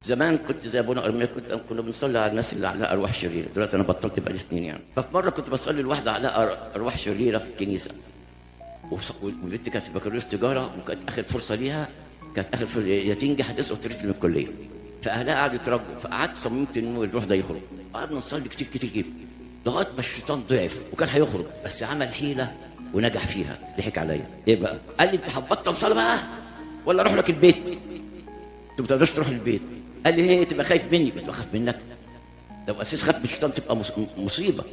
زمان كنت زي ابونا ارميا، كنا بنصلي على الناس اللي على ارواح شريره. دلوقتي انا بطلت بقالي سنين يعني. ففي مره كنت بصلي لواحده على ارواح شريره في الكنيسه، والبنت كانت في بكالوريوس تجاره، وكانت اخر فرصه ليها، كانت اخر فرصه يا تنجح تسقط ترسل من الكليه. فاهلها قعدوا يترجوا، فقعدت صممت انه الروح ده يخرج. قعدنا نصلي كتير كتير جدا لغايه ما الشيطان ضعف وكان هيخرج، بس عمل حيله ونجح فيها. ضحك عليا. ايه بقى؟ قال لي انت هتبطل صلاه بقى ولا اروح لك البيت؟ انت ما تقدرش تروح البيت. قال لي هي تبقى خايف مني. قلت له اخاف منك؟ لو اساس خاف من الشيطان تبقى مصيبه.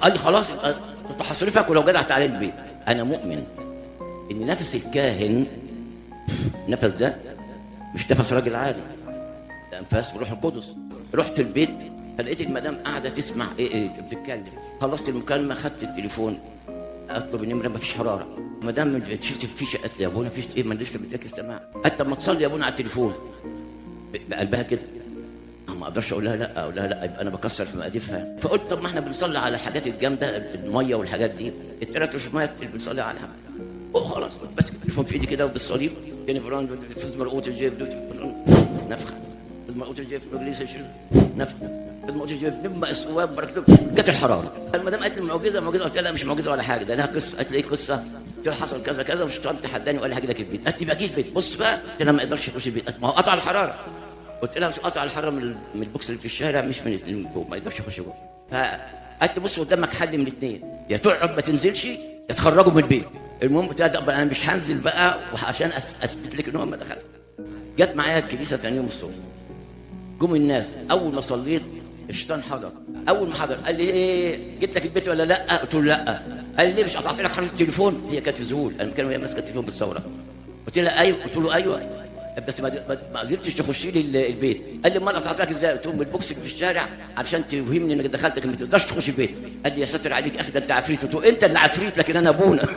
قال لي خلاص يبقى كنت هصرفك ولو جدع تعالى البيت. انا مؤمن ان نفس الكاهن، النفس ده مش نفس راجل عادي، ده انفاس روح القدس. رحت البيت فلقيت المدام قاعده تسمع ايه بتتكلم. خلصت المكالمه، خدت التليفون اطلب النمره، مفيش حراره. مدام شلت الفيشه، قالت لي يا ابونا فيش ايه؟ ما لسه بتاكل السماعه. قالت طب ما تصلي يا ابونا على التليفون بقلبها كده. ما اقدرش اقول لها لا، اقول لها لا يبقى انا بكسر في مقاديفها. فقلت طب ما احنا بنصلي على الحاجات الجامده، الميه والحاجات دي، الثلاث رشمات اللي بنصلي عليها. وخلاص كنت ماسك التليفون في ايدي كده وبالصليب كان فران فز مرقوط الجيب نفخه، فز مرقوط الجيب في مجلس الشيخ نفخه، فز مرقوط الجيب نبقى الصواب بركته. جت الحراره. المدام قالت لي معجزه معجزه. قلت لها لا مش معجزه ولا حاجه، ده لها قصه. قالت لي ايه قصه؟ قلت لها حصل كذا كذا والشيطان تحداني وقال لي هاجي لك البيت. قالت لي باجي البيت. بص بقى، قلت لها ما يقدرش يخش البيت. قالت ما هو قطع الحراره. قلت لها مش قطع الحراره من البوكس اللي في الشارع، مش من جوه، ما يقدرش يخش جوه. فقالت لي بص قدامك حل من الاثنين، يا تقعد ما تنزلش يا تخرجوا من البيت. المهم قلت لها انا مش هنزل بقى عشان اثبت لك ان هو ما دخل. جت معايا الكنيسه ثاني يوم الصبح، جم الناس. اول ما صليت الشيطان حضر. اول ما حضر قال لي ايه جيت لك البيت ولا لا؟ قلت له لا. قال لي ليه مش قطعت لك حراره التليفون؟ هي كانت في ذهول، انا كان وهي ماسكه التليفون بالثوره. قلت لها ايوه. قلت له ايوه بس ما قدرتش تخش لي البيت. قال لي امال قطعت لك ازاي؟ قلت له من البوكس اللي في الشارع علشان توهمني انك دخلتك ما تقدرش تخش البيت. قال لي يا ساتر عليك اخي، ده انت عفريت. قلت له انت اللي عفريت لكن انا ابونا.